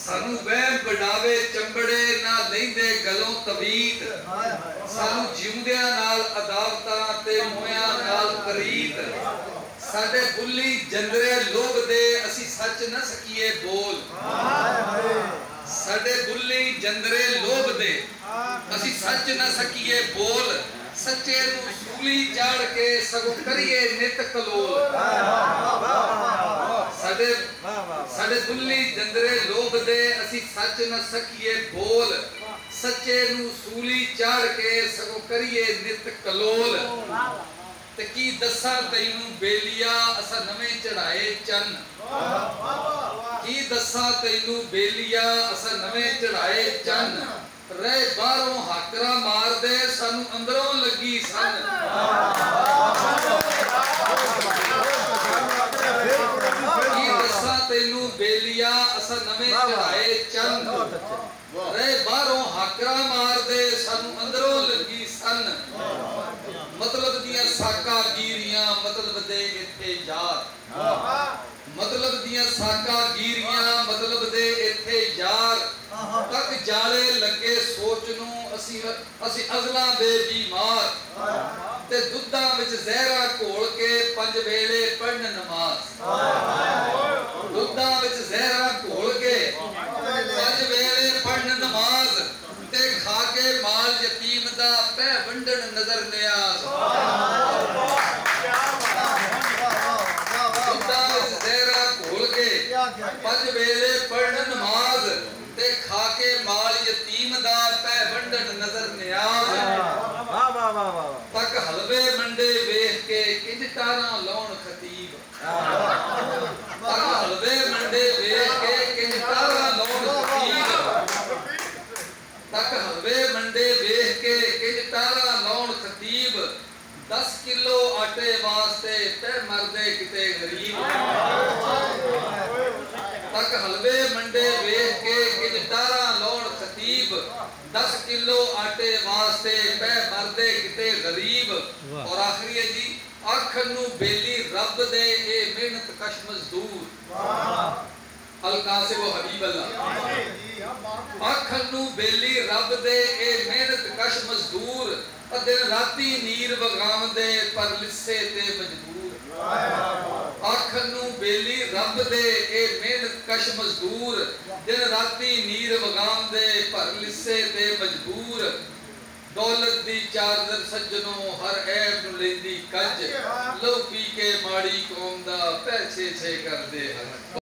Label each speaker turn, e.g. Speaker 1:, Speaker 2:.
Speaker 1: सानू वहम बढ़ावे चंबड़े ना लेंदे गलों तवीत सानू जिउंदियां नाल अदावतां ते मोयां नाल करीत साडे बुल्ली जंदरे लोभ दे असी सच न सकीए बोल साडे बुल्ली जंदरे लोभ दे असी सच न सकीए बोल सच्चे नू सूली चाड़ के सगो करिए नित कलोल साडे साडे बुल्ली जंदरे लोभ दे असी सच न सकीए बोल सच्चे नू सूली चाड़ के सगो करिए नित कलोल ते की दसा तैनू बेलिया असा नवे चढ़ाए चन की दसा तैनू बेलिया असा नवे चढ़ाए चन रह बाहरों हाकरा मार दे सानू अंदरों लगी सन की दसा तैनू बेलिया असा नवे चढ़ाए चन रह बाहरों हाकरा मार दे सानू अंदरों लगी सन मतलब दियां साका गीरियां मतलब दे इत्थे यार मतलब दियां साका गीरियां मतलब दे इत्थे यार तक जाले लगे सोच नू असी अज़ला दे बीमार ते दुद्धा विच जहरा घोल के पंज वेले पढ़न नमाज दुद्धा विच जहरा घोल के पंज वेले पढ़न नमाज ते खा के माल यतीम दा पै वंडन नजर नियाज दुद्धा विच जहरा घोल के पंज वेले पढ़न नमाज ते खा के माल यतीम दा पै वंडन नजर नियाज तक हलवे मंडे वेख के किंज तारा लाउण खतीब तक हलवे मंडे वेख के किंज तारा लाउण खतीब तक हलवे मंडे वेख के किंज तारा लाउण खतीब 10 किलो आटे वास्ते ते मरदे किते गरीब तक हलवे मंडे वेख के किंज तारा लाउण खतीब 10 किलो आटे वास्ते पे मरदे किते गरीब और आखिरी है जी आखन नू बेली रब दे ए मेहनत कश मजदूर हल्का से वो हबीब अल्लाह आखन नू बेली रब दे ए मेहनत कश मजदूर दिन राती नीर वगावदे पर लिस्से ते मजबूर आखन नू बेली रब दे ए मेहनत कश मजदूर दिन राती नीर वगावदे पर लिस्से ते मजबूर दौलत दी चादर सज्जनों हर ऐब नू लेंदी कज लो पी के माड़ी कौम दा पैसे छे कर दे हर